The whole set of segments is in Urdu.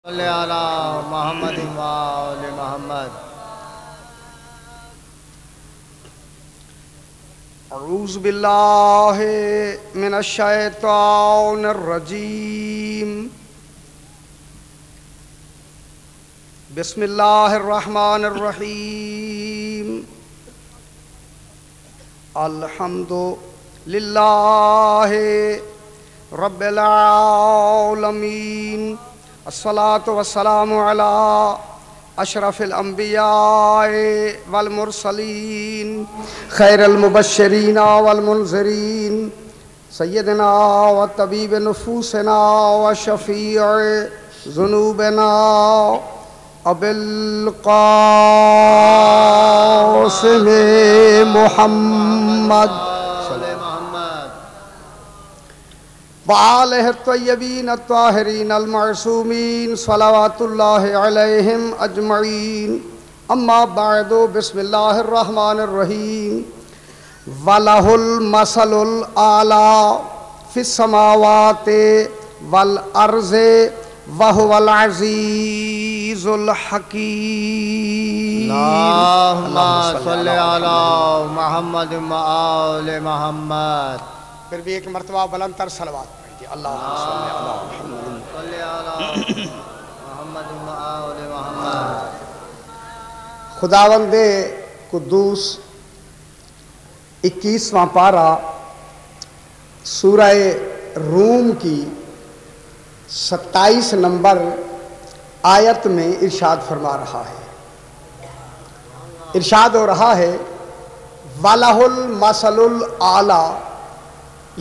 صلی علی محمد و آل محمد۔ اعوذ باللہ من الشیطان الرجیم، بسم اللہ الرحمن الرحیم، الحمد للہ رب العالمین، الصلاة والسلام علی اشرف الانبیاء والمرسلین، خیر المبشرین والمنذرین، سیدنا و طبیب نفوسنا و شفیع ذنوبنا ابی القاسم محمد وآلہ الطیبین الطاہرین المعصومین صلوات اللہ علیہم اجمعین، اما بعد، بسم اللہ الرحمن الرحیم۔ وَلَهُ الْمَثَلُ الْأَعْلَىٰ فِي السَّمَاوَاتِ وَالْأَرْضِ وَهُوَ الْعَزِيزُ الْحَكِيمُ۔ اللہم صلی علی محمد و آل محمد۔ پھر بھی ایک مرتبہ بلند تر صلوات پڑھیے، اللہم صلی علی محمد صلی علی محمد و آل محمد۔ خداوند قدوس 21واں پارہ سورہ روم کی 27 نمبر آیت میں ارشاد فرما رہا ہے، ارشاد ہو رہا ہے وَلَهُ الْمَثَلُ الْأَعْلَىٰ۔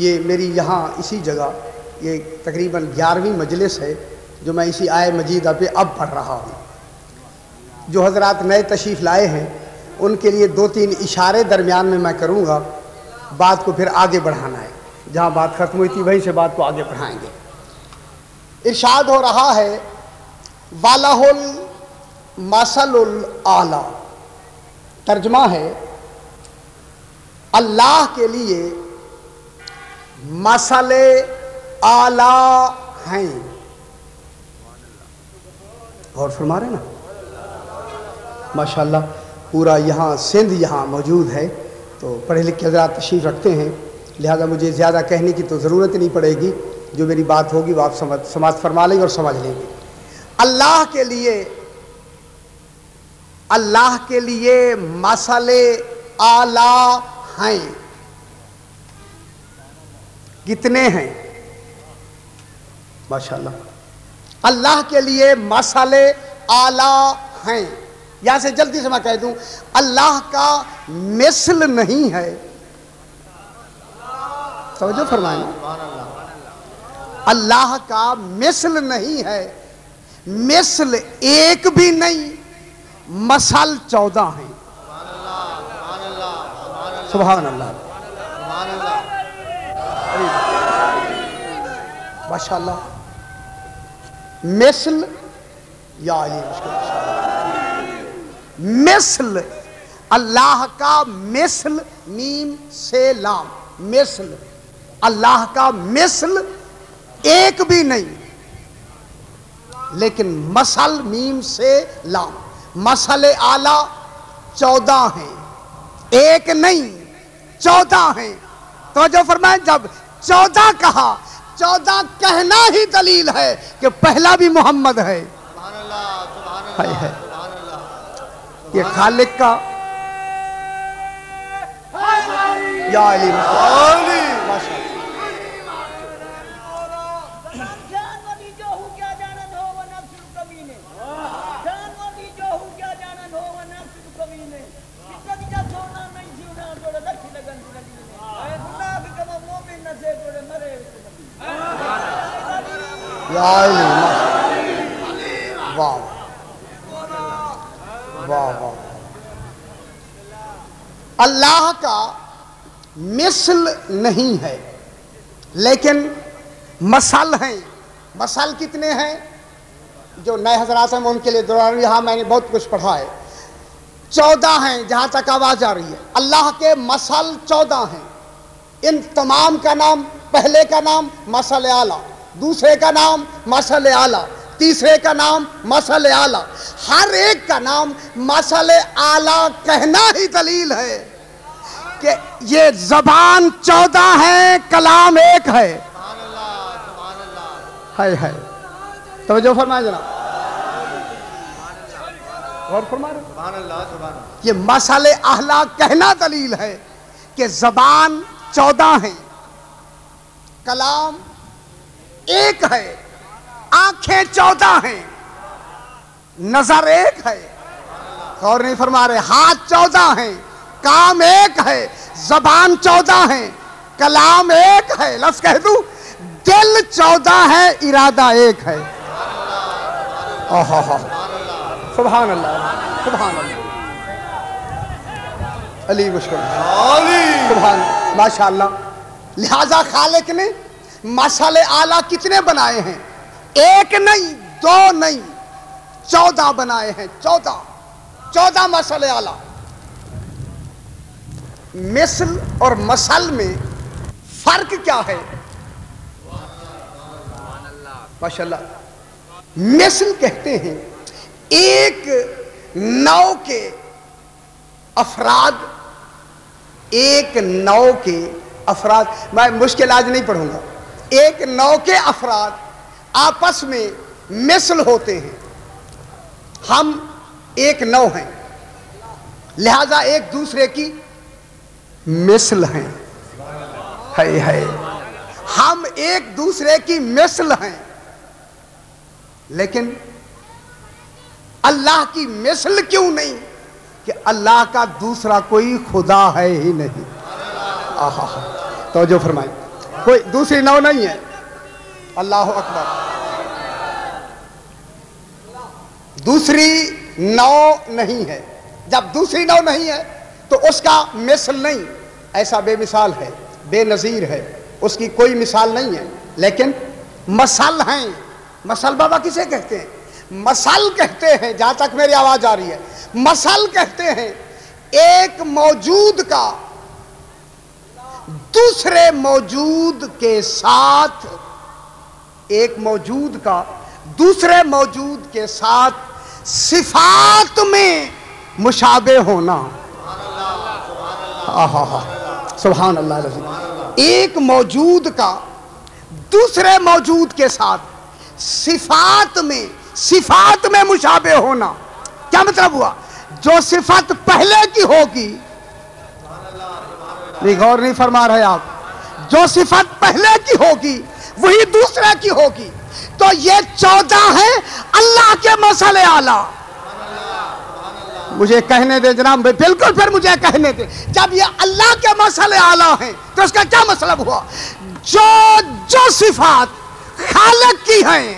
یہ میری یہاں اسی جگہ یہ تقریباً 11ویں مجلس ہے جو میں اسی آیہ مجیدہ پہ اب پڑھ رہا ہوں۔ جو حضرات نئے تشریف لائے ہیں ان کے لیے 2-3 اشارے درمیان میں کروں گا، بات کو پھر آگے بڑھانا ہے، جہاں بات ختم ہوئی تھی وہیں سے بات کو آگے بڑھائیں گے۔ ارشاد ہو رہا ہے وَلَهُ الْمَثَلُ الْأَعْلَىٰ، ترجمہ ہے اللہ کے لیے مثل اعلیٰ ہیں۔ غور فرما رہے نا؟ ماشاءاللہ پورا یہاں سندھ یہاں موجود ہے، تو پڑھے لکھے حضرات تشریف رکھتے ہیں، لہذا مجھے زیادہ کہنے کی تو ضرورت نہیں پڑے گی، جو میری بات ہوگی وہ آپ سماعت فرما لیں گے اور سمجھ لیں گے۔ اللہ کے لیے مثل اعلیٰ ہیں۔ کتنے ہیں؟ ماشاءاللہ اللہ کے لیے مثل اعلیٰ ہیں۔ یہاں سے جلدی سے میں کہہ دوں، اللہ کا مثل نہیں ہے، توجہ فرمائیں، اللہ کا مثل نہیں ہے، مثل ایک بھی نہیں، مثل 14 ہیں۔ سبحان اللہ، ماشاءاللہ۔ مثل یا علی مثل، اللہ کا مثل، میم سے لام، مثل، اللہ کا مثل ایک بھی نہیں، لیکن مثل میم سے لام، مثل اعلیٰ 14 ہیں، ایک نہیں 14 ہیں۔ توجہ فرمائیں، جب 14 کہا، 14 کہنا ہی دلیل ہے کہ پہلا بھی محمد ہے۔ ہے یہ خالق کا یا علی واہ واہ واہ۔ اللہ کا مثل نہیں ہے، لیکن مثل ہیں۔ مثل کتنے ہیں؟ جو نئے حضرات ہیں میں ان کے لیے دوران یہاں میں نے بہت کچھ پڑھا ہے، 14 ہیں جہاں تک آواز آ رہی ہے۔ اللہ کے مثل 14 ہیں، ان تمام کا نام، پہلے کا نام مثل اعلیٰ، دوسرے کا نام مثل اعلیٰ، تیسرے کا نام مثل اعلیٰ، ہر ایک کا نام مثل اعلیٰ کہنا ہی دلیل ہے کہ یہ زبان 14 ہے، کلام ایک ہے۔ ہائے ہائے، توجہ فرمائے جناب، غور فرمائے۔ یہ مثل اعلیٰ کہنا دلیل ہے کہ زبان 14 ہے، کلام ایک ہے، آنکھیں 14 ہیں، نظر ایک ہے، غور نہیں فرما رہے، ہاتھ 14 ہیں، کام ایک ہے، زبان 14 ہے، کلام ایک ہے، لفظ کہہ دوں دل 14 ہے، ارادہ ایک ہے۔ سبحان اللہ، سبحان اللہ، علی مشکل، سبحان اللہ، ماشاءاللہ۔ لہذا خالق نے مثل اعلیٰ کتنے بنائے ہیں؟ ایک نہیں، دو نہیں، 14 بنائے ہیں، 14 مثل اعلیٰ۔ مثل اور مثل میں فرق کیا ہے؟ ماشاءاللہ، مثل کہتے ہیں ایک نوع کے افراد، ایک نوع کے افراد، میں مشکل آج نہیں پڑھوں گا، ایک نوع کے افراد آپس میں مثل ہوتے ہیں، ہم ایک نوع ہیں، لہذا ایک دوسرے کی مثل ہیں، ہم ایک دوسرے کی مثل ہیں، لیکن اللہ کی مثل کیوں نہیں؟ کہ اللہ کا دوسرا کوئی خدا ہے ہی نہیں۔ توجہ فرمائیں، کوئی دوسری نوع نہیں ہے۔ اللہ اکبر، دوسری نوع نہیں ہے۔ جب دوسری نوع نہیں ہے تو اس کا مثل نہیں، ایسا بے مثال ہے، بے نظیر ہے، اس کی کوئی مثال نہیں ہے، لیکن مثل ہیں۔ مثل بابا کسے کہتے ہیں؟ مثل کہتے ہیں، جہاں تک میری آواز آ رہی ہے، مثل کہتے ہیں ایک موجود کا دوسرے موجود کے ساتھ، ایک موجود کا دوسرے موجود کے ساتھ صفات میں مشابہ ہونا۔ سبحان اللہ العظیم۔ ایک موجود کا دوسرے موجود کے ساتھ صفات میں مشابہ ہونا۔ کیا مطلب ہوا؟ جو صفت پہلے کی ہوگی، نہیں غور نہیں فرما رہے آپ، جو صفت پہلے کی ہوگی وہی دوسرے کی ہوگی، تو یہ 14 ہے اللہ کے مثل اعلیٰ۔ مجھے کہنے دے جناب، بالکل، پھر مجھے کہنے دے، جب یہ اللہ کے مثل اعلیٰ ہیں تو اس کا کیا مطلب ہوا؟ جو صفات خالق کی ہیں،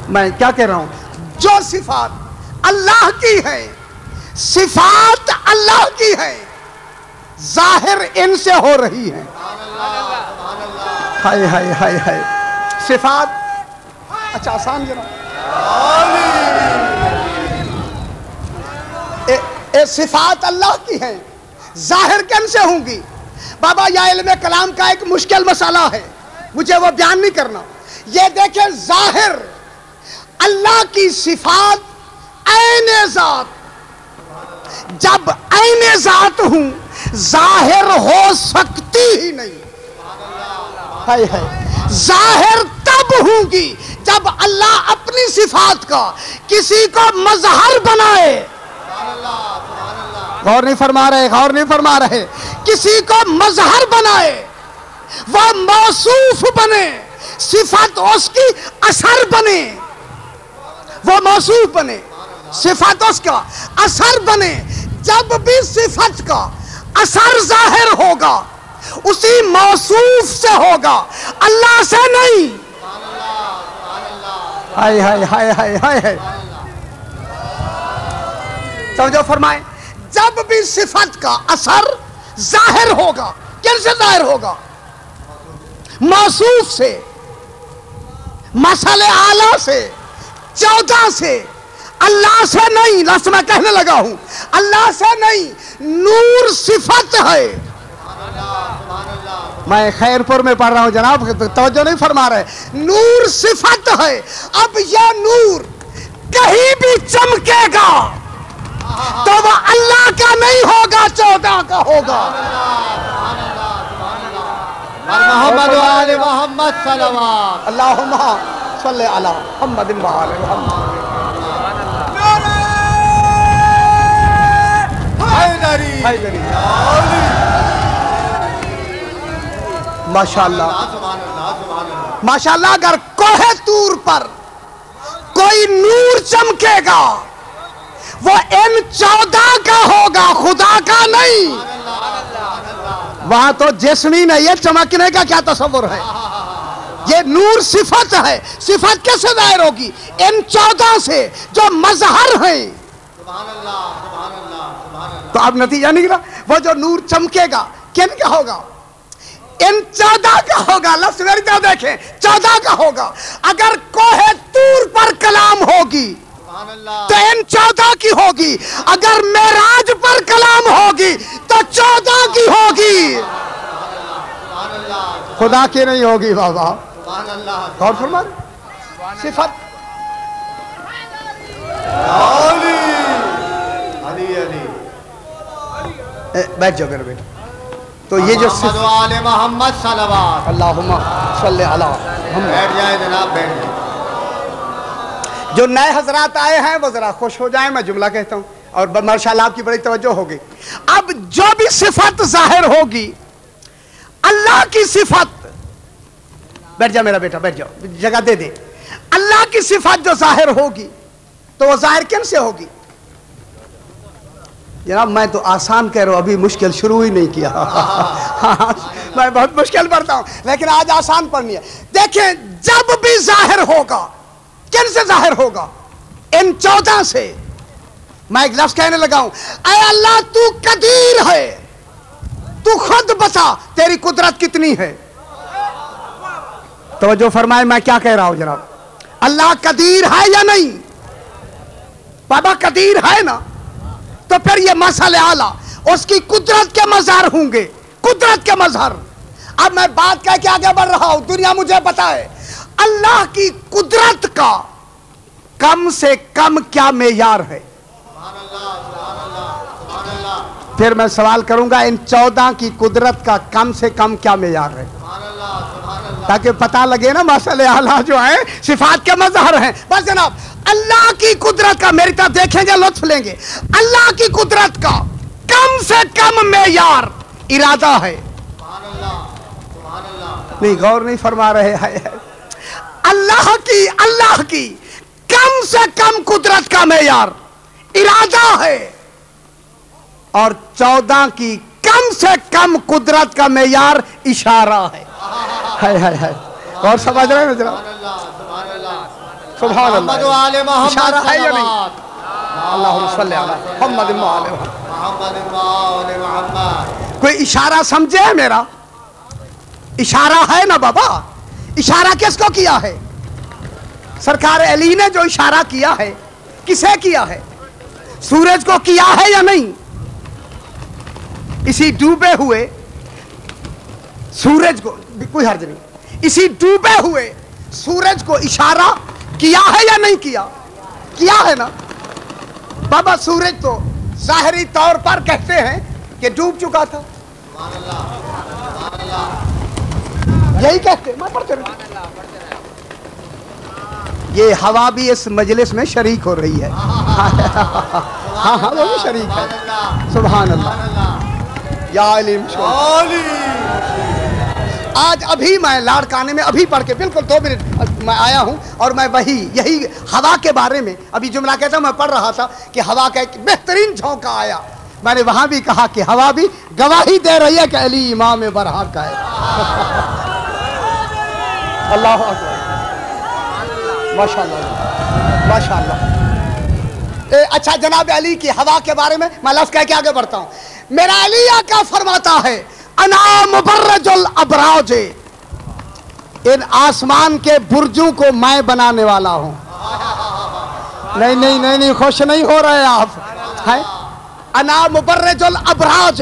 میں کیا کہہ رہا ہوں، جو صفات اللہ کی ہیں، صفات اللہ کی ہیں، ظاہر ان سے ہو رہی ہیں۔ ہائے ہائے ہائے ہائے، صفات، اچھا آسان جناب، صفات اللہ کی ہیں، ظاہر کن سے ہوں گی؟ بابا یہ علم کلام کا ایک مشکل مسئلہ ہے، مجھے وہ بیان نہیں کرنا۔ یہ دیکھیں، ظاہر اللہ کی صفات عین ذات، جب عین ذات ہوں ظاہر ہو سکتی ہی نہیں۔ ظاہر تب ہوں گی جب اللہ اپنی صفات کا کسی کو مظہر بنائے۔ غور نہیں فرما رہے، غور نہیں فرما رہے، کسی کو مظہر بنائے، وہ موصوف بنے، صفت اس کی اثر بنے، وہ موصوف بنے، صفت اس کا اثر بنے۔ جب بھی صفت کا اثر ظاہر ہوگا اسی موصوف سے ہوگا، اللہ سے نہیں۔ ہائے ہائے ہائے ہائے ہائے، توجہ فرمائیں، جب بھی صفت کا اثر ظاہر ہوگا، کن سے ظاہر ہوگا؟ موصوف سے، مثل اعلیٰ سے، 14 سے، اللہ سے نہیں۔ لفظ میں کہنے لگا ہوں، اللہ سے نہیں، نور صفت ہے۔ میں خیرپور میں پڑھ رہا ہوں جناب، توجہ نہیں فرما رہے. نور صفت ہے. اب یہ نور کہیں بھی چمکے گا تو وہ اللہ کا نہیں ہوگا، 14 کا ہوگا. محمد و آل محمد صلوات. اللہم صلی علی محمد و آل محمد. حیدری. ماشاءاللہ ماشاءاللہ. اگر کوہ طور پر کوئی نور چمکے گا وہ ان 14 کا ہوگا، خدا کا نہیں. وہاں تو جسمی نہیں ہے، چمکنے کا کیا تصور ہے؟ یہ نور صفت ہے. صفت کیسے ظاہر ہوگی؟ ان 14 سے جو مظہر ہیں. تو اب نتیجہ نکلا، وہ جو نور چمکے گا کن کا ہوگا؟ ان 14 کا ہوگا. لفظ میری طرف دیکھیں، 14 کا ہوگا. اگر کوہ طور پر کلام ہوگی تو ان 14 کی ہوگی. اگر معراج پر کلام ہوگی تو 14 کی ہوگی، خدا کی نہیں ہوگی. بابا غور فرما. صفت بیٹھ جاؤ میرے بیٹا. تو یہ جو محمد و آل محمد صلوات. اللہم صلی علی محمد. بیٹھ جائیں جناب، بیٹھ جائیں. جو نئے حضرات آئے ہیں وہ ذرا خوش ہو جائیں. میں جملہ کہتا ہوں اور ماشاءاللہ آپ کی بڑی توجہ ہوگی. اب جو بھی صفت ظاہر ہوگی اللہ کی صفت، بیٹھ جا میرا بیٹا، بیٹھ جاؤ، جگہ دے دے. اللہ کی صفت جو ظاہر ہوگی تو وہ ظاہر کن سے ہوگی؟ جناب میں تو آسان کہہ رہا ہوں، ابھی مشکل شروع ہی نہیں کیا. میں بہت مشکل پڑھتا ہوں لیکن آج آسان پڑھنی ہے. دیکھیں جب بھی ظاہر ہوگا کن سے ظاہر ہوگا؟ ان 14 سے. میں ایک لفظ کہنے لگا ہوں، اے اللہ تو قدیر ہے، تو خود بتا تیری قدرت کتنی ہے. توجہ فرمائے میں کیا کہہ رہا ہوں جناب. اللہ قدیر ہے یا نہیں؟ بابا قدیر ہے نا، تو پھر یہ مسئلہ اعلیٰ اس کی قدرت کے مظہر ہوں گے، قدرت کے مظہر. اب میں بات کہہ کے آگے بڑھ رہا ہوں، دنیا مجھے پتا ہے اللہ کی قدرت کا کم سے کم کیا معیار ہے. پھر میں سوال کروں گا ان 14 کی قدرت کا کم سے کم کیا معیار ہے، تاکہ پتہ لگے نا مسئلہ اعلیٰ جو ہیں صفات کے مظہر ہیں. بس جناب اللہ کی قدرت کا، میری طرف دیکھیں گے لطف لیں گے، اللہ کی قدرت کا کم سے کم معیار ارادہ ہے. نہیں غور نہیں فرما رہے ہیں. اللہ کی کم سے کم قدرت کا معیار ارادہ ہے، اور 14 کی کم سے کم قدرت کا معیار اشارہ ہے. اور سمجھ رہے ہیں جناب؟ سبحان محمد و آل محمد اشارہ ہے یا نہیں؟ صلوات. اللہم صلی علی محمد و آل محمد. محمد و آل محمد. کوئی اشارہ سمجھے ہے میرا؟ اشارہ ہے نا بابا. اشارہ کس کو کیا ہے؟ سرکار علی نے جو اشارہ کیا ہے کسے کیا ہے؟ سورج کو کیا ہے یا نہیں؟ اسی ڈوبے ہوئے سورج کو، کوئی حرج نہیں، اسی ڈوبے ہوئے سورج کو اشارہ کیا ہے یا نہیں کیا؟ کیا ہے نا بابا. سورج تو ظاہری طور پر کہتے ہیں کہ ڈوب چکا تھا، یہی کہتے ہیں. میں پڑھتے رہتا. یہ ہوا بھی اس مجلس میں شریک ہو رہی ہے. ہاں وہ بھی شریک ہے. سبحان اللہ. یا علیم آج ابھی میں لاڑکانے میں ابھی پڑھ کے بالکل 2 منٹ میں آیا ہوں، اور میں یہی ہوا کے بارے میں ابھی جملہ کہتا ہوں. میں پڑھ رہا تھا کہ ہوا کا ایک بہترین جھونکا آیا. میں نے وہاں بھی کہا کہ ہوا بھی گواہی دے رہی ہے کہ علی امام برحق کا ہے. اللہ اکبر. ماشاءاللہ ماشاءاللہ. اچھا جناب علی کی ہوا کے بارے میں لفظ کہہ کے آگے بڑھتا ہوں. میرا علی آقا فرماتا ہے انا مبرج الابراج، ان آسمان کے برجوں کو میں بنانے والا ہوں. نہیں خوش نہیں ہو رہے آپ. انا مبرج الابراج،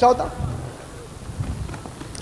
14।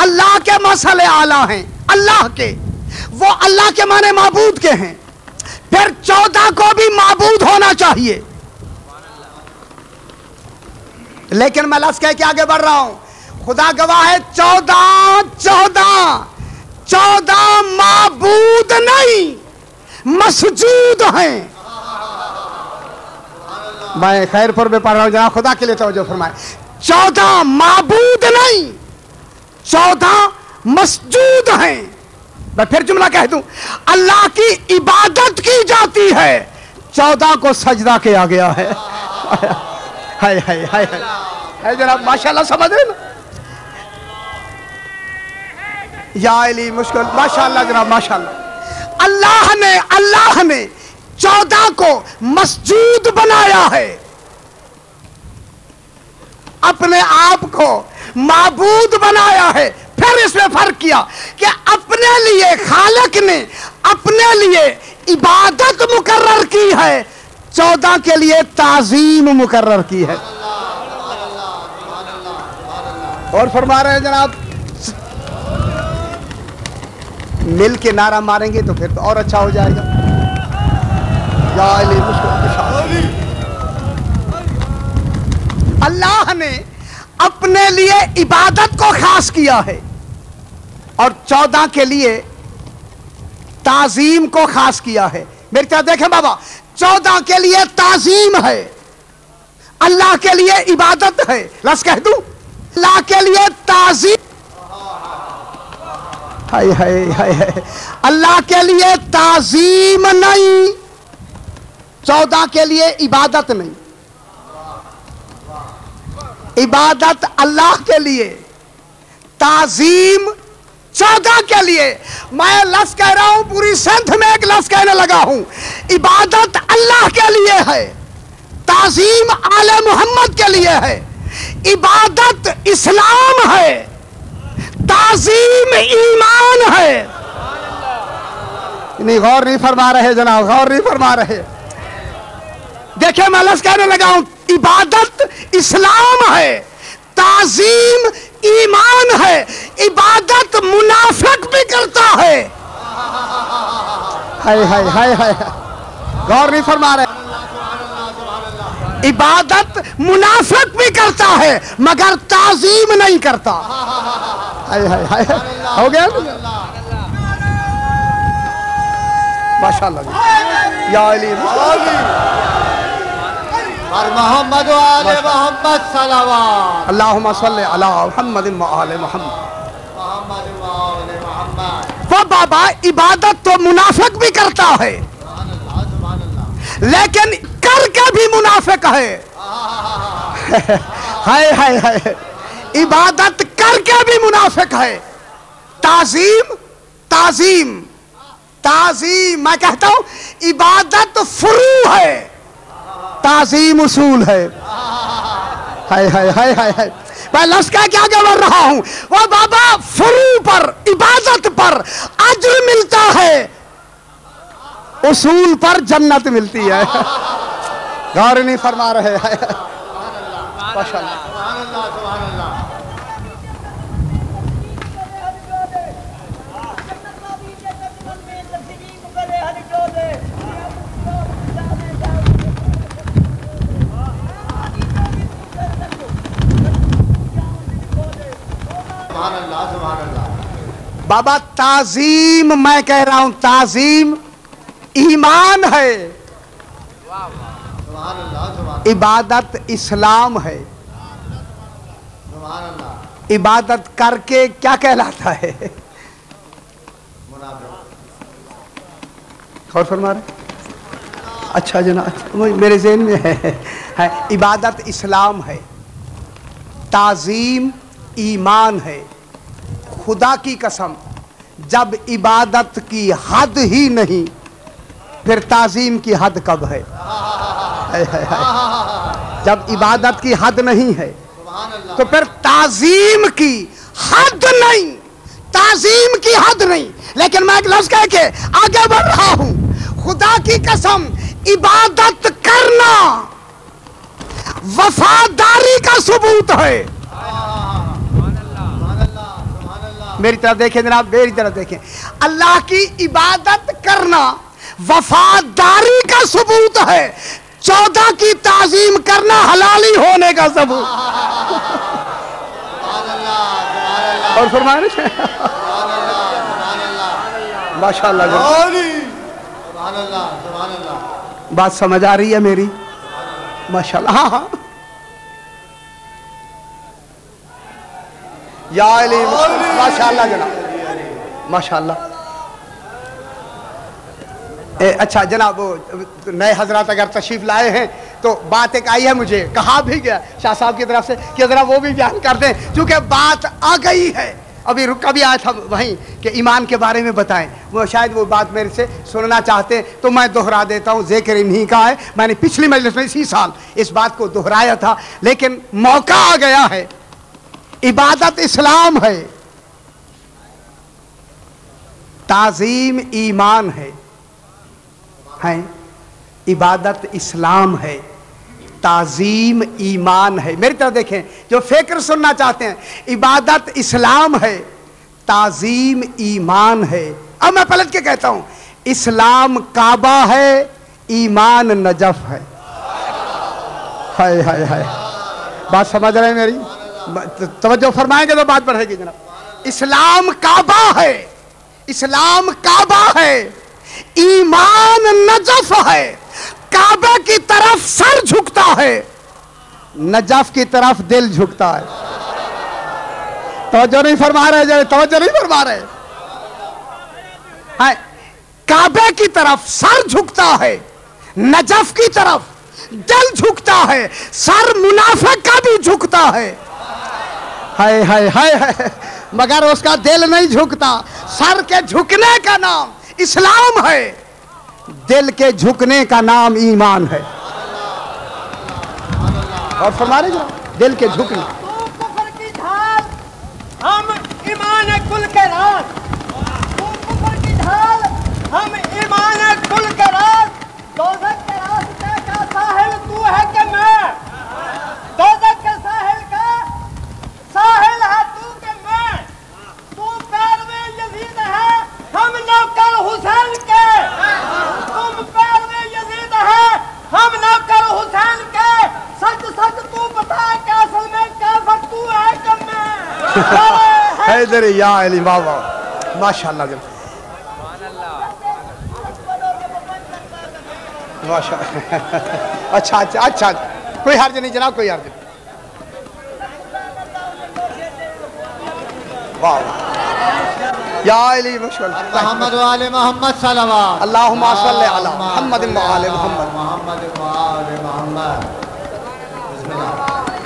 اللہ کے مسئلے اعلیٰ ہیں، اللہ کے، وہ اللہ کے معنی معبود کے ہیں، پھر 14 کو بھی معبود ہونا چاہیے. لیکن میں لفظ کہہ کے آگے بڑھ رہا ہوں، خدا گواہ ہے 14 معبود نہیں مسجود ہیں. میں خیر پور میں پڑھ رہا ہوں، جناب خدا کے لیے توجہ فرمائے. 14 معبود نہیں، 14 مسجود ہیں. میں پھر جملہ کہہ دوں، اللہ کی عبادت کی جاتی ہے، 14 کو سجدہ کیا گیا ہے. ہائے ہائے ہائے ہائے جناب، ماشاءاللہ سمجھ رہے نا؟ یا علی مشکل، ماشاءاللہ جناب ماشاءاللہ. اللہ نے 14 کو مسجود بنایا ہے، اپنے آپ کو معبود بنایا ہے. پھر اس میں فرق کیا کہ اپنے لیے خالق نے اپنے لیے عبادت مقرر کی ہے، 14 کے لیے تعظیم مقرر کی ہے. اور فرما رہے ہیں جناب، مل کے نعرہ ماریں گے تو پھر تو اور اچھا ہو جائے گا. یا علی مشکل. اللہ نے اپنے لیے عبادت کو خاص کیا ہے اور 14 کے لیے تعظیم کو خاص کیا ہے. میری طرف دیکھیں بابا، 14 کے لیے تعظیم ہے، اللہ کے لیے عبادت ہے. لفظ کہہ دوں، اللہ کے لیے تعظیم، ہائے ہائے ہائے ہائے، اللہ کے لیے تعظیم نہیں، 14 کے لیے عبادت نہیں. عبادت اللہ کے لیے، تعظیم 14 کے لیے. میں لفظ کہہ رہا ہوں، پوری سندھ میں ایک لفظ کہنے لگا ہوں، عبادت اللہ کے لیے ہے، تعظیم آل محمد کے لیے ہے، عبادت اسلام ہے، تعظیم ایمان ہے. نہیں غور نہیں فرما رہے جناب، غور نہیں فرما رہے. دیکھیں میں لفظ کہنے لگا ہوں، عبادت اسلام ہے، تعظیم ایمان ہے. عبادت منافق بھی کرتا ہے. ہائے ہائے ہائے ہائے، غور نہیں فرما رہے. عبادت منافق بھی کرتا ہے مگر تعظیم نہیں کرتا. ہائے ہائے ہائے، ہو گیا ماشاءاللہ. یا علی اور محمد و آل محمد صلوات. اللہم صلی علی محمد و آل محمد. محمد و آل محمد. وہ بابا عبادت تو منافق بھی کرتا ہے، سبحان اللہ سبحان اللہ. لیکن کر کے بھی منافق ہے. ہائے ہائے ہائے، عبادت کر کے بھی منافق ہے. تعظیم تعظیم تعظیم، میں کہتا ہوں عبادت فروع ہے، تعظیم اصول ہے. ہائے ہائے ہائے ہائے، میں لفظ کہہ کے آگے بڑھ رہا ہوں. وہ بابا فروع پر، عبادت پر اجر ملتا ہے، اصول پر جنت ملتی ہے. غور نہیں فرما رہے ہیں. ماشاءاللہ سبحان اللہ سبحان اللہ. سبحان اللہ سبحان اللہ. بابا تعظیم، میں کہہ رہا ہوں تعظیم ایمان ہے، سبحان اللہ سبحان عبادت اسلام ہے. سبحان اللہ. عبادت کر کے کیا کہلاتا ہے؟ منافق. غور فرما رہے؟ اچھا جناب، میرے ذہن میں ہے. عبادت اسلام ہے، تعظیم ایمان ہے. خدا کی قسم، جب عبادت کی حد ہی نہیں پھر تعظیم کی حد کب ہے؟ جب عبادت کی حد نہیں ہے سبحان اللہ. تو پھر تعظیم کی حد نہیں، تعظیم کی حد نہیں. لیکن میں ایک لفظ کہہ کے آگے بڑھ رہا ہوں، خدا کی قسم عبادت کرنا وفاداری کا ثبوت ہے. میری طرف دیکھیں جناب، میری طرف دیکھیں. اللہ کی عبادت کرنا وفاداری کا ثبوت ہے، 14 کی تعظیم کرنا حلالی ہونے کا ثبوت. اور فرمائے ماشاء اللہ. بات سمجھ آ رہی ہے میری؟ ماشاء اللہ. ہاں ہاں یا علی ماشاء اللہ جناب، ماشاء اللہ. اچھا جناب، وہ نئے حضرات اگر تشریف لائے ہیں تو بات ایک آئی ہے، مجھے کہا بھی گیا شاہ صاحب کی طرف سے کہ ذرا وہ بھی بیان کر دیں، چونکہ بات آ گئی ہے. ابھی رکا بھی آیا تھا وہیں کہ ایمان کے بارے میں بتائیں، وہ شاید وہ بات میرے سے سننا چاہتے ہیں تو میں دہرا دیتا ہوں. ذکر انہی کا ہے، میں نے پچھلی مجلس میں اسی سال اس بات کو دہرایا تھا، لیکن موقع آ گیا ہے. عبادت اسلام ہے، تعظیم ایمان ہے. عبادت اسلام ہے، تعظیم ایمان ہے. میری طرف دیکھیں جو فکر سننا چاہتے ہیں، عبادت اسلام ہے، تعظیم ایمان ہے. اب میں پلٹ کے کہتا ہوں، اسلام کعبہ ہے، ایمان نجف ہے. ہائے ہائے ہائے، بات سمجھ رہے ہیں میری؟ توجہ فرمائیں گے تو بات بڑھے گی جناب. اسلام کعبہ ہے، اسلام کعبہ ہے، ایمان نجف ہے. کعبہ کی طرف سر جھکتا ہے، نجف کی طرف دل جھکتا ہے. توجہ نہیں فرما رہے جب، توجہ نہیں فرما رہے. کعبہ کی طرف سر جھکتا ہے، نجف کی طرف دل جھکتا ہے. سر منافق کا بھی جھکتا ہے، ہائے ہائے ہائے، مگر اس کا دل نہیں جھکتا. سر کے جھکنے کا نام اسلام ہے، دل کے جھکنے کا نام ایمان ہے. اور فرما رہے جو دل کے جھکنے، تو کفر کی ڈھال ہم ایمان کل کے راز، تو کفر کی ڈھال ہم ایمان کل کے راز. دوزخ کے راستے کا ساحل تو ہے کہ میں، دوزخ کے ساحل کا ساحل ہے تو کہ میں. تو پیروے یزید ہے، ہم نوکر حسین کے. تم پیروے یزید ہے، ہم نوکر حسین کے. سچ سچ تو بتا کہ اصل میں کافر تو ہے کہ میں. حیدر یا علی بابا، ماشاءاللہ جب ماشاءاللہ. اچھا اچھا اچھا، کوئی حرج نہیں جناب، کوئی حرج نہیں. یا علی مشکل محمد و آل محمد صلوات. اللہم صلی علی محمد و آل محمد. محمد و آل محمد. بسم اللہ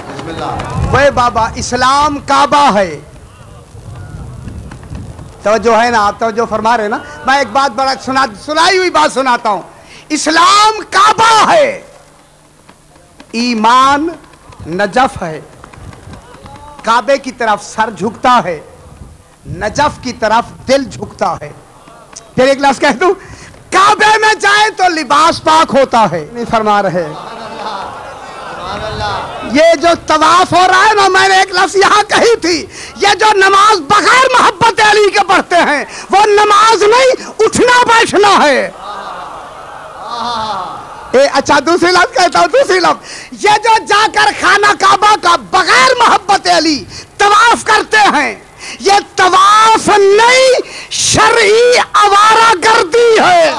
بسم اللہ. وہ بابا اسلام کعبہ ہے. توجہ ہے نا، آپ توجہ فرما رہے نا. میں ایک بات بڑا سنائی ہوئی بات سناتا ہوں. اسلام کعبہ ہے، ایمان نجف ہے. کعبے کی طرف سر جھکتا ہے، نجف کی طرف دل جھکتا ہے. پھر ایک لفظ کہہ دوں، کعبے میں جائے تو لباس پاک ہوتا ہے. نہیں فرما رہے؟ یہ جو طواف ہو رہا ہے نا، میں نے ایک لفظ یہاں کہی تھی، یہ جو نماز بغیر محبت علی کے پڑھتے ہیں وہ نماز نہیں، اٹھنا بیٹھنا ہے. اچھا دوسری لفظ کہتا ہوں، دوسری لفظ، یہ جو جا کر خانہ کعبہ کا بغیر محبت علی طواف کرتے ہیں، یہ طواف نہیں، شرعی آوارہ گردی ہے.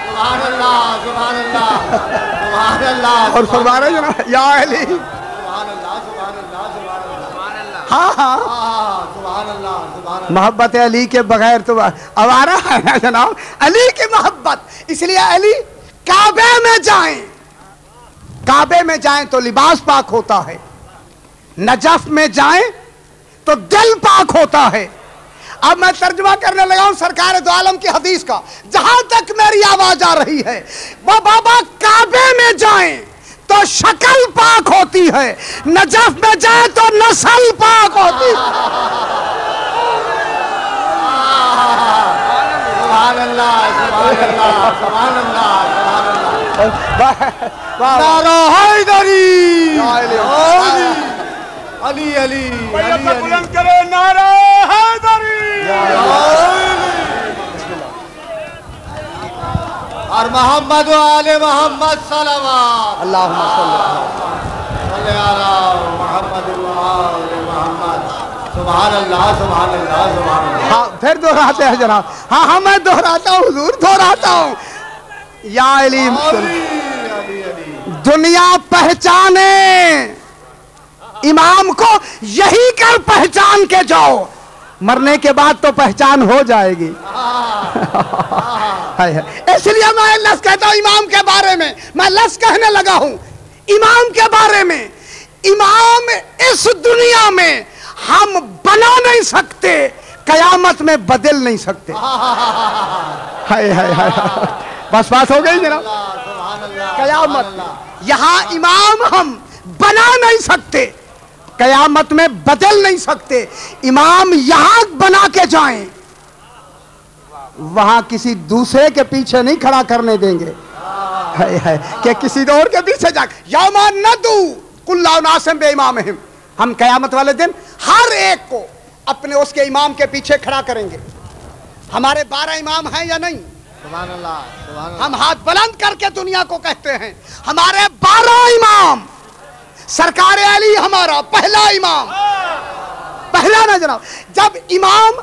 سبحان اللہ سبحان اللہ سبحان اللہ. اور فرما رہے جناب یا علی. سبحان اللہ سبحان اللہ سبحان اللہ. ہاں ہاں، سبحان اللہ سبحان اللہ. محبت علی کے بغیر تو آوارہ ہے نا جناب. علی کی محبت، اس لیے علی کعبے میں جائیں، کعبے میں جائیں تو لباس پاک ہوتا ہے، نجف میں جائیں تو دل پاک ہوتا ہے. اب میں ترجمہ کرنے لگا ہوں سرکار دو عالم کی حدیث کا، جہاں تک میری آواز آ رہی ہے. وہ بابا کعبے میں جائیں تو شکل پاک ہوتی ہے، نجف میں جائیں تو نسل پاک ہوتی ہے. سبحان اللہ سبحان اللہ سبحان اللہ. نعرہ حیدری. علی علی طیب سے بلند کرے نعرہ حیدری اور محمد و آل محمد صلوات اللہم صلی علی محمد و آل محمد سبحان اللہ سبحان اللہ سبحان اللہ. ہاں پھر دہراتے ہیں جناب. ہاں ہاں میں دہراتا ہوں حضور دہراتا ہوں. یا علی دنیا پہچانے امام کو یہی کر پہچان کے جاؤ, مرنے کے بعد تو پہچان ہو جائے گی. اس لیے میں لفظ کہتا ہوں امام کے بارے میں, میں لفظ کہنے لگا ہوں امام کے بارے میں. امام اس دنیا میں ہم بنا نہیں سکتے, قیامت میں بدل نہیں سکتے. ہائے ہائے ہائے بس بات ہو گئی جناب. قیامت یہاں امام ہم بنا نہیں سکتے, قیامت میں بدل نہیں سکتے. امام یہاں بنا کے جائیں, وہاں کسی دوسرے کے پیچھے نہیں کھڑا کرنے دیں گے. کہ کسی اور کے پیچھے جا یوم ندعو کل اناس بامامہم, ہم قیامت والے دن ہر ایک کو اپنے اس کے امام کے پیچھے کھڑا کریں گے. ہمارے 12 امام ہیں یا نہیں؟ سبحان اللہ سبحان اللہ. ہم ہاتھ بلند کر کے دنیا کو کہتے ہیں ہمارے 12 امام. سرکار علی ہمارا پہلا امام, پہلا نا جناب. جب امام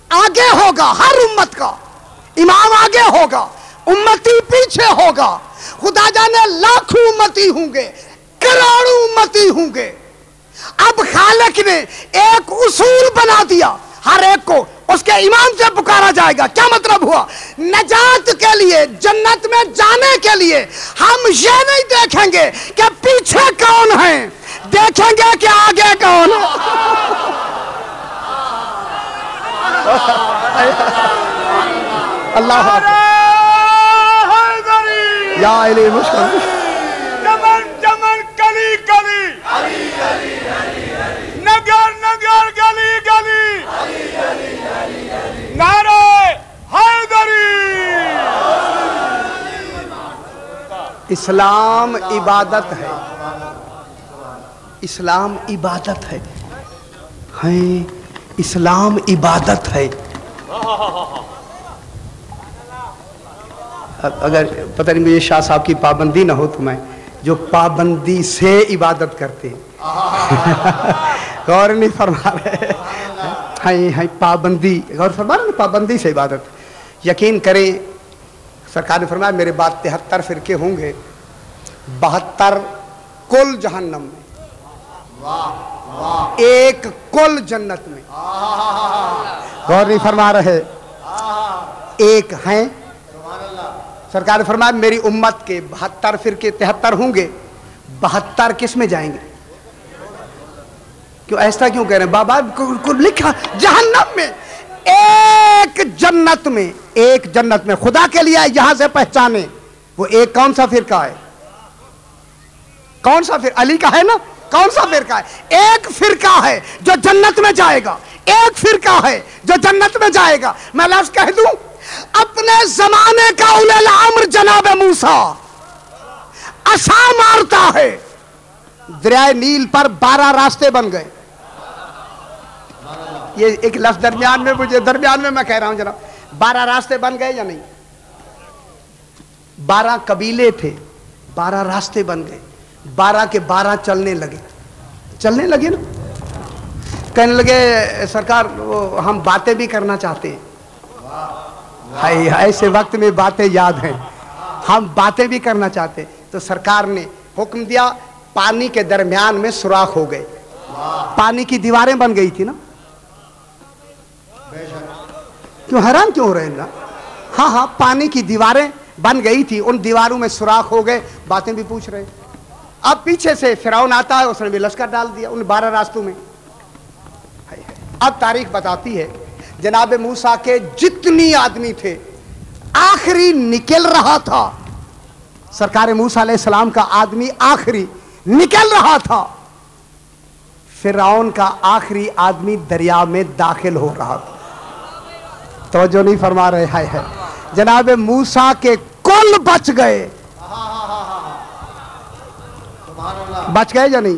آگے ہوگا, ہر امت کا امام آگے ہوگا, امتی پیچھے ہوگا. خدا جانے لاکھوں امتی ہوں گے, کروڑوں امتی ہوں گے. اب خالق نے ایک اصول بنا دیا, ہر ایک کو اس کے امام سے پکارا جائے گا. کیا مطلب ہوا؟ نجات کے لیے, جنت میں جانے کے لیے ہم یہ نہیں دیکھیں گے کہ پیچھے کون ہیں, دیکھیں گے کہ آگے کون ہے. اللہ یا علی مشکل جمن جمن کلی کلی نگر نگر گلی گلی نعرہ حیدری. اسلام عبادت ہے, اسلام عبادت ہے, ہیں اسلام عبادت ہے. اگر پتہ نہیں مجھے شاہ صاحب کی پابندی نہ ہو تو میں جو پابندی سے عبادت کرتے ہیں غور نہیں فرما رہے ہیں, پابندی غور فرما رہے ہیں, پابندی سے عبادت. یقین کریں سرکار نے فرمایا میرے بعد 73 فرقے ہوں گے, 72 کل جہنم میں, ایک کل جنت میں. غور نہیں فرما رہے, ایک ہیں. سرکار نے فرمایا میری امت کے 72 فرقے 73 ہوں گے, 72 کس میں جائیں گے؟ کیوں ایسا کیوں کہہ رہے ہیں؟ بابا کو لکھا جہنم میں, ایک جنت میں, ایک جنت میں. خدا کے لیے یہاں سے پہچانے وہ ایک کون سا فرقہ ہے, کون سا فرقہ علی کا ہے نا, کون سا فرقہ ہے؟ ایک فرقہ ہے جو جنت میں جائے گا, ایک فرقہ ہے جو جنت میں جائے گا. میں لفظ کہہ دوں, اپنے زمانے کا اولی الامر جناب موسیٰ عصا مارتا ہے, دریائے نیل پر 12 راستے بن گئے. یہ ایک لفظ درمیان میں میں کہہ رہا ہوں جناب, 12 راستے بن گئے یا نہیں؟ 12 قبیلے تھے, 12 راستے بن گئے, 12 کے 12 چلنے لگے نا. کہنے لگے سرکار ہم باتیں بھی کرنا چاہتے ہیں. ایسے وقت میں باتیں یاد ہیں, ہم باتیں بھی کرنا چاہتے. تو سرکار نے حکم دیا, پانی کے درمیان میں سوراخ ہو گئے, پانی کی دیواریں بن گئی تھی نا. کیوں حیران کیوں ہو رہے ہیں نا؟ ہاں ہاں پانی کی دیواریں بن گئی تھی, ان دیواروں میں سوراخ ہو گئے, باتیں بھی پوچھ رہے. اب پیچھے سے فرعون آتا ہے, اس نے بھی لشکر ڈال دیا ان 12 راستوں میں. اب تاریخ بتاتی ہے جناب موسیٰ کے جتنی آدمی تھے, آخری نکل رہا تھا, سرکار موسیٰ علیہ السلام کا آدمی آخری نکل رہا تھا, فرعون کا آخری آدمی دریا میں داخل ہو رہا تھا. توجہ نہیں فرما رہے. ہے جناب موسیٰ کے کل بچ گئے, بچ گئے یا نہیں؟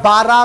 12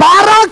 12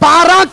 12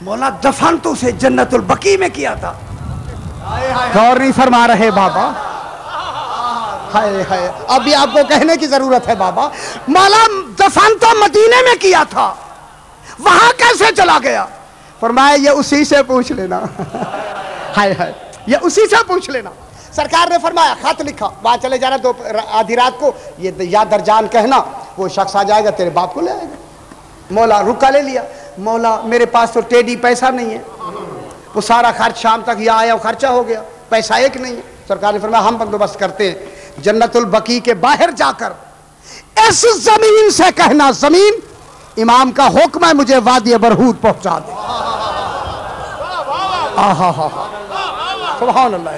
مولا دفن تو اسے جنت البقیع میں کیا تھا. غور نہیں فرما رہے بابا. ہائے ہائے اب بھی آپ کو کہنے کی ضرورت ہے بابا. مولا دفن تو مدینے میں کیا تھا, وہاں کیسے چلا گیا؟ فرمایا یہ اسی سے پوچھ لینا. ہائے ہائے یہ اسی سے پوچھ لینا. سرکار نے فرمایا خط لکھا, وہاں چلے جانا تو آدھی رات کو, یہ یا درجان کہنا, وہ شخص آ جائے گا تیرے باپ کو لے آئے گا. مولا رکا لے لیا. مولا میرے پاس تو ٹیڈی پیسہ نہیں ہے, وہ سارا خرچ شام تک یہ آیا خرچہ ہو گیا, پیسہ ایک نہیں ہے. سرکار نے فرمایا ہم بندوبست کرتے ہیں, جنت البقیع کے باہر جا کر اس زمین سے کہنا, زمین امام کا حکم ہے مجھے وادی برہوت پہنچا دے. سبحان اللہ.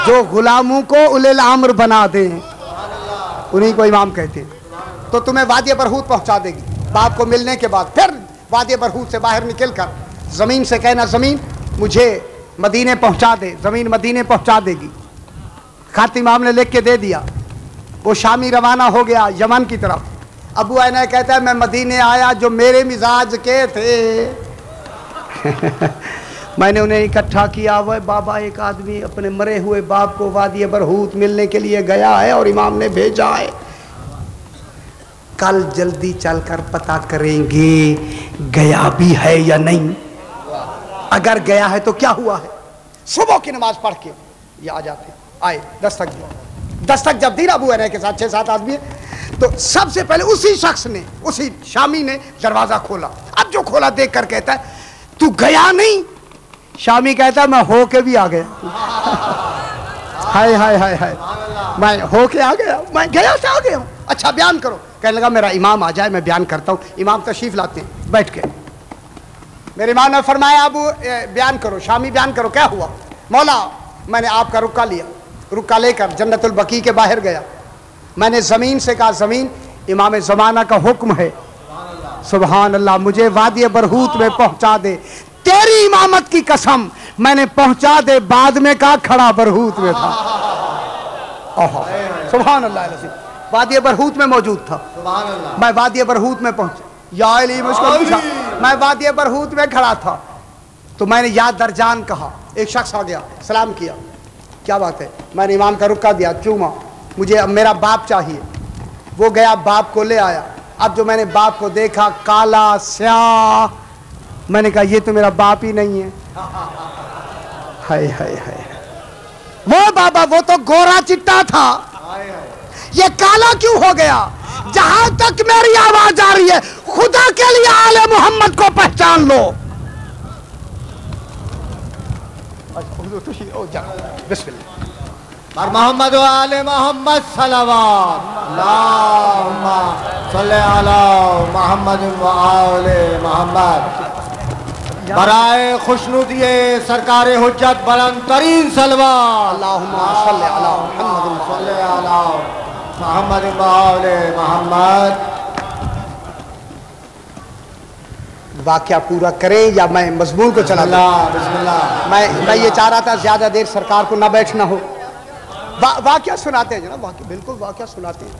جو غلاموں کو اولے الامر بنا دیں انہیں کو امام کہتے ہیں. تو تمہیں وادی برہوت پہنچا دے گی. باپ کو ملنے کے بعد پھر وادی برہوت سے باہر نکل کر زمین سے کہنا, زمین مجھے مدینے پہنچا دے. زمین مدینے پہنچا دے گی. خط امام نے لکھ کے دے دیا. وہ شامی روانہ ہو گیا یمن کی طرف. ابو عینہ کہتا ہے میں مدینے آیا, جو میرے مزاج کے تھے میں نے انہیں اکٹھا کیا. وہ بابا ایک آدمی اپنے مرے ہوئے باپ کو وادی برہوت ملنے کے لیے گیا ہے اور امام نے بھیجا ہے, کل جلدی چل کر پتہ کریں گے گیا بھی ہے یا نہیں. اگر گیا ہے تو کیا ہوا ہے. صبح کی نماز پڑھ کے یہ آ جاتے آئے, دستک دیا. دستک جب دی ابو عینہ کے ساتھ 6-7 آدمی ہیں, تو سب سے پہلے اسی شخص نے, اسی شامی نے دروازہ کھولا. اب جو کھولا دیکھ کر کہتا ہے تو گیا نہیں. شامی کہتا ہے میں ہو کے بھی آ گیا. ہائے ہائے ہائے ہائے میں ہو کے آ گیا, میں گیا سے آ گیا ہوں. اچھا بیان کرو. کہنے لگا میرا امام آ جائے میں بیان کرتا ہوں. امام تشریف لاتے ہیں, بیٹھ کے میرے امام نے فرمایا ابو بیان کرو, شامی بیان کرو کیا ہوا. مولا میں نے آپ کا رکا لیا, رکا لے کر جنت البقیع کے باہر گیا. میں نے زمین سے کہا زمین امام زمانہ کا حکم ہے, سبحان اللہ, مجھے وادی برہوت میں پہنچا دے. تیری امامت کی قسم میں نے پہنچا دے. بعد میں کہا کھڑا برہوت میں تھا. سبحان اللہ, وادی برہوت میں موجود تھا. میں وادی برہوت میں پہنچا. یا علی مجھ کو پوچھا, میں وادی برہوت میں کھڑا تھا تو میں نے یا درجان کہا. ایک شخص آ گیا, سلام کیا, کیا بات ہے. میں نے امام کا رکا دیا, چوما, مجھے اب میرا باپ چاہیے. وہ گیا باپ کو لے آیا. اب جو میں نے باپ کو دیکھا کالا سیاہ, میں نے کہا یہ تو میرا باپ ہی نہیں ہے. ہائے ہائے ہائے, وہ بابا وہ تو گورا چٹا تھا, یہ کالا کیوں ہو گیا. جہاں تک میری آواز آ رہی ہے خدا کے لیے آل محمد کو پہچان لو. بسم اللہ. اور محمد و آل محمد صلوات. اللہم صلی علی محمد و آل محمد. برائے خوشنودی سرکار حجت بلند ترین صلوات. اللہم صلی علی محمد صلی علی محمد و آل محمد. واقعہ پورا کریں یا میں مضمون کو چلا دوں. بسم اللہ. میں یہ چاہ رہا تھا زیادہ دیر سرکار کو نہ بیٹھنا ہو. واقعہ سناتے ہیں جناب, واقعہ بالکل واقعہ سناتے ہیں.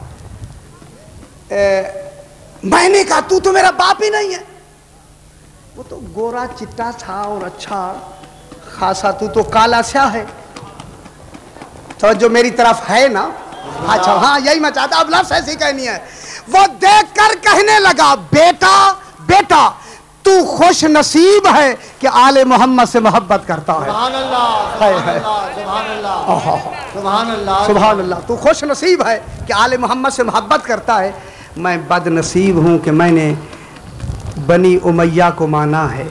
میں نے کہا تو میرا باپ ہی نہیں ہے. وہ تو گورا چٹا تھا اور اچھا خاصا, تو کالا سیاہ ہے. توجہ میری طرف ہے نا. اچھا ہاں یہی میں چاہتا, اب لفظ ایسی کہنی ہے. وہ دیکھ کر کہنے لگا بیٹا بیٹا تو خوش نصیب ہے کہ آل محمد سے محبت کرتا ہے. سبحان اللہ, سبحان اللہ, سبحان اللہ, سبحان اللہ. تو خوش نصیب ہے کہ آل محمد سے محبت کرتا ہے. میں بد نصیب ہوں کہ میں نے بنی امیہ کو مانا ہے.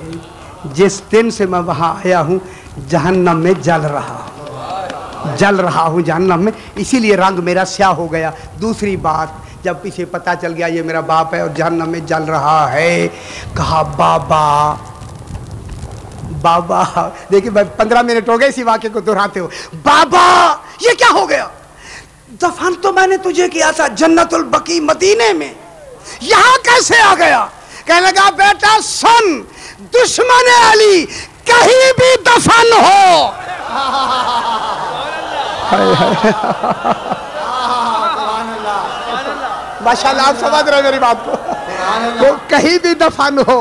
جس دن سے میں وہاں آیا ہوں جہنم میں جل رہا ہوں جہنم میں, اسی لیے رنگ میرا سیاہ ہو گیا. دوسری بات, جب پیچھے پتہ چل گیا یہ میرا باپ ہے اور جہنم میں جل رہا ہے, کہا بابا بابا. دیکھیں 15 منٹ ہو گئے اسی واقعے کو دہراتے ہو. بابا یہ کیا ہو گیا. دفن تو میں نے تجھے کیا تھا جنت البقیع مدینے میں, یہاں کیسے آ گیا. کہنے لگا بیٹا سن, دشمن علی کہیں بھی دفن ہو ماشاءاللہ آپ سمجھ رہے میری بات کو. وہ کہیں بھی دفن ہو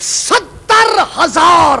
70,000,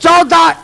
14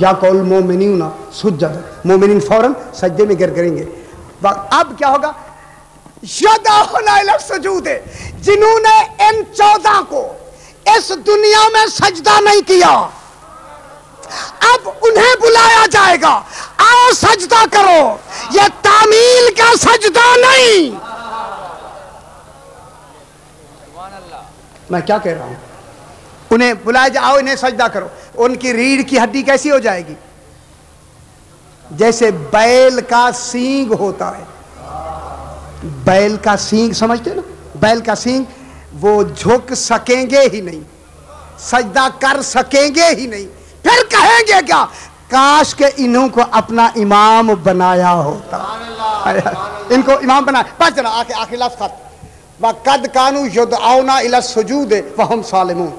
یا قول مومنین سجد، مومنین فوراً سجدے میں گر کریں گے. اب کیا ہوگا؟ یدعون الی السجود، جنہوں نے ان 14 کو اس دنیا میں سجدہ نہیں کیا، اب انہیں بلایا جائے گا، آؤ سجدہ کرو. یہ تعمیل کا سجدہ نہیں. میں کیا کہہ رہا ہوں؟ انہیں بلایا جائے، آؤ انہیں سجدہ کرو. ان کی ریڑھ کی ہڈی کیسی ہو جائے گی؟ جیسے بیل کا سینگ ہوتا ہے. بیل کا سینگ سمجھتے نا؟ بیل کا سینگ. وہ جھک سکیں گے ہی نہیں، سجدہ کر سکیں گے ہی نہیں. پھر کہیں گے کیا؟ کاش کہ انہوں کو اپنا امام بنایا ہوتا. ان کو امام بنایا. بس جنا آخری لفظ خط. وَقَدْ كَانُوا يُدْعَوْنَ إِلَى السُّجُودِ وَهُمْ صَالِمُونَ.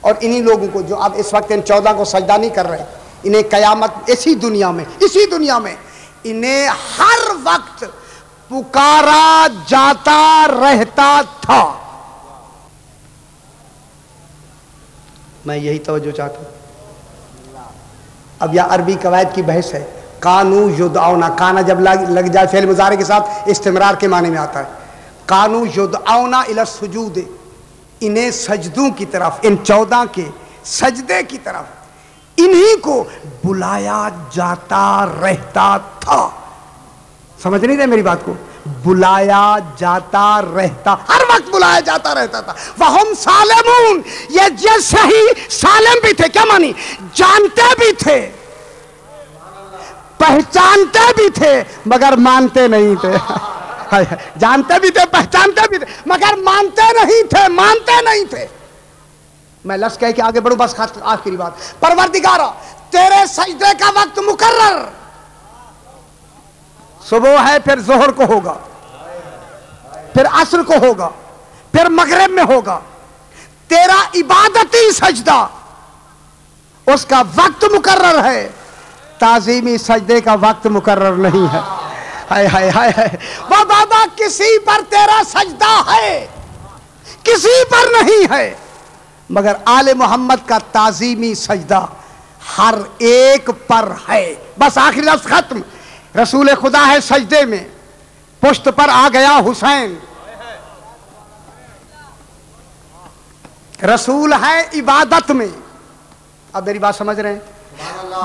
اور انہی لوگوں کو جو اب اس وقت ان 14 کو سجدہ نہیں کر رہے، انہیں قیامت اسی دنیا میں انہیں ہر وقت پکارا جاتا رہتا تھا. میں یہی توجہ چاہتا ہوں. اب یہ عربی قواعد کی بحث ہے. کانو یدعونا، کانا جب لگ جائے فعل مضارع کے ساتھ استمرار کے معنی میں آتا ہے. کانو یدعونا الی السجود، انہیں سجدوں کی طرف، ان 14 کے سجدے کی طرف انہی کو بلایا جاتا رہتا تھا. سمجھ نہیں رہے میری بات کو؟ بلایا جاتا رہتا، ہر وقت بلایا جاتا رہتا تھا. وَهُمْ سالمون، یہ صحیح سالم بھی تھے. کیا معنی؟ جانتے بھی تھے، پہچانتے بھی تھے، مگر مانتے نہیں تھے. جانتے بھی تھے، پہچانتے بھی تھے، مگر مانتے نہیں تھے. میں لفظ کہہ کے آگے بڑھوں، بس آخری بات. پروردگارا تیرے سجدے کا وقت مقرر، صبح ہے، پھر ظہر کو ہوگا، پھر عصر کو ہوگا، پھر مغرب میں ہوگا. تیرا عبادتی سجدہ اس کا وقت مقرر ہے، تعظیمی سجدے کا وقت مقرر نہیں ہے. ہائے ہائے ہائے ہائے. وہ بابا کسی پر تیرا سجدہ ہے، کسی پر نہیں ہے، مگر آل محمد کا تعظیمی سجدہ ہر ایک پر ہے. بس آخری لفظ ختم. رسول خدا ہے سجدے میں، پشت پر آ گیا حسین. رسول ہے عبادت میں. اب میری بات سمجھ رہے ہیں؟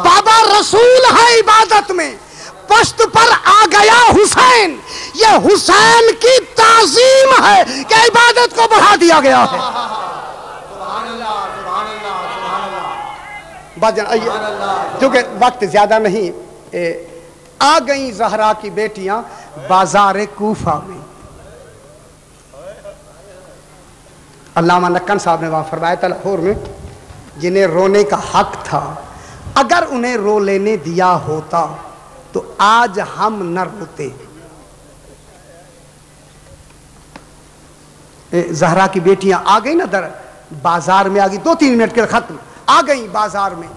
بابا رسول ہے عبادت میں، پشت پر آ گیا حسین. یہ حسین کی تعظیم ہے کہ عبادت کو بڑھا دیا گیا ہے. کیونکہ وقت زیادہ نہیں، آ گئیں زہرا کی بیٹیاں بازار کوفہ میں. علامہ نکن صاحب نے وہاں فرمایا تھا لاہور میں، جنہیں رونے کا حق تھا اگر انہیں رو لینے دیا ہوتا تو آج ہم نہ روتے. زہرا کی بیٹیاں آ گئی نا بازار میں، آ گئی 2-3 منٹ کے ختم، آ گئی بازار میں.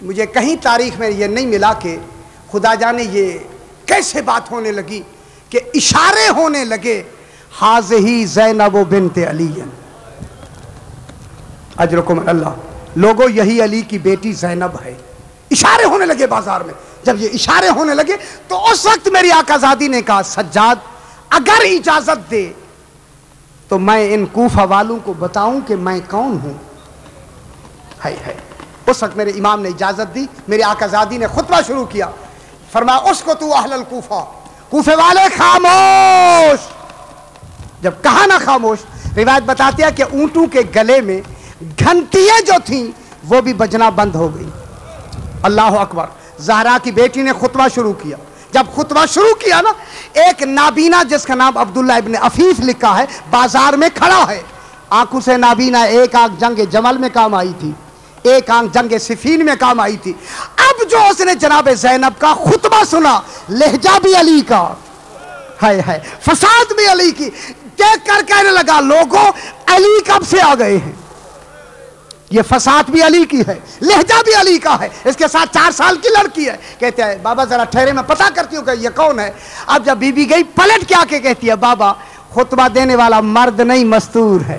مجھے کہیں تاریخ میں یہ نہیں ملا کہ خدا جانے یہ کیسے بات ہونے لگی کہ اشارے ہونے لگے، حاضہی زینب بنت علی اجرکم اللہ. لوگوں یہی علی کی بیٹی زینب ہے. اشارے ہونے لگے بازار میں. جب یہ اشارے ہونے لگے تو اس وقت میری آقا زادی نے کہا سجاد اگر اجازت دے تو میں ان کوفہ والوں کو بتاؤں کہ میں کون ہوں. ہے اس وقت میرے امام نے اجازت دی، میرے آقا زادی نے خطبہ شروع کیا. فرمایا اس کو تو اہل الکوفہ، کوفے والے خاموش. جب کہا نا خاموش، روایت بتاتی ہے کہ اونٹوں کے گلے میں گھنٹیاں جو تھیں وہ بھی بجنا بند ہو گئی. اللہ اکبر. زہرا کی بیٹی نے خطبہ شروع کیا. جب خطبہ شروع کیا نا، ایک نابینا جس کا نام عبداللہ ابن عفیف لکھا ہے بازار میں کھڑا ہے. آنکھوں سے نابینا، ایک آنکھ جنگ جمل میں کام آئی تھی، ایک آنکھ جنگ صفین میں کام آئی تھی. اب جو اس نے جناب زینب کا خطبہ سنا، لہجہ بھی علی کا ہے، فساد بھی علی کی، دیکھ کر کہنے لگا لوگوں علی کب سے آ گئے ہیں. یہ فساد بھی علی کی ہے، لہجہ بھی علی کا ہے، اس کے ساتھ 4 سال کی لڑکی ہے. کہتے ہیں بابا ذرا ٹھہرے میں پتہ کرتی ہوں کہ یہ کون ہے. اب جب بی بی گئی پلٹ کے آ کے کہتی ہے بابا خطبہ دینے والا مرد نہیں مستور ہے.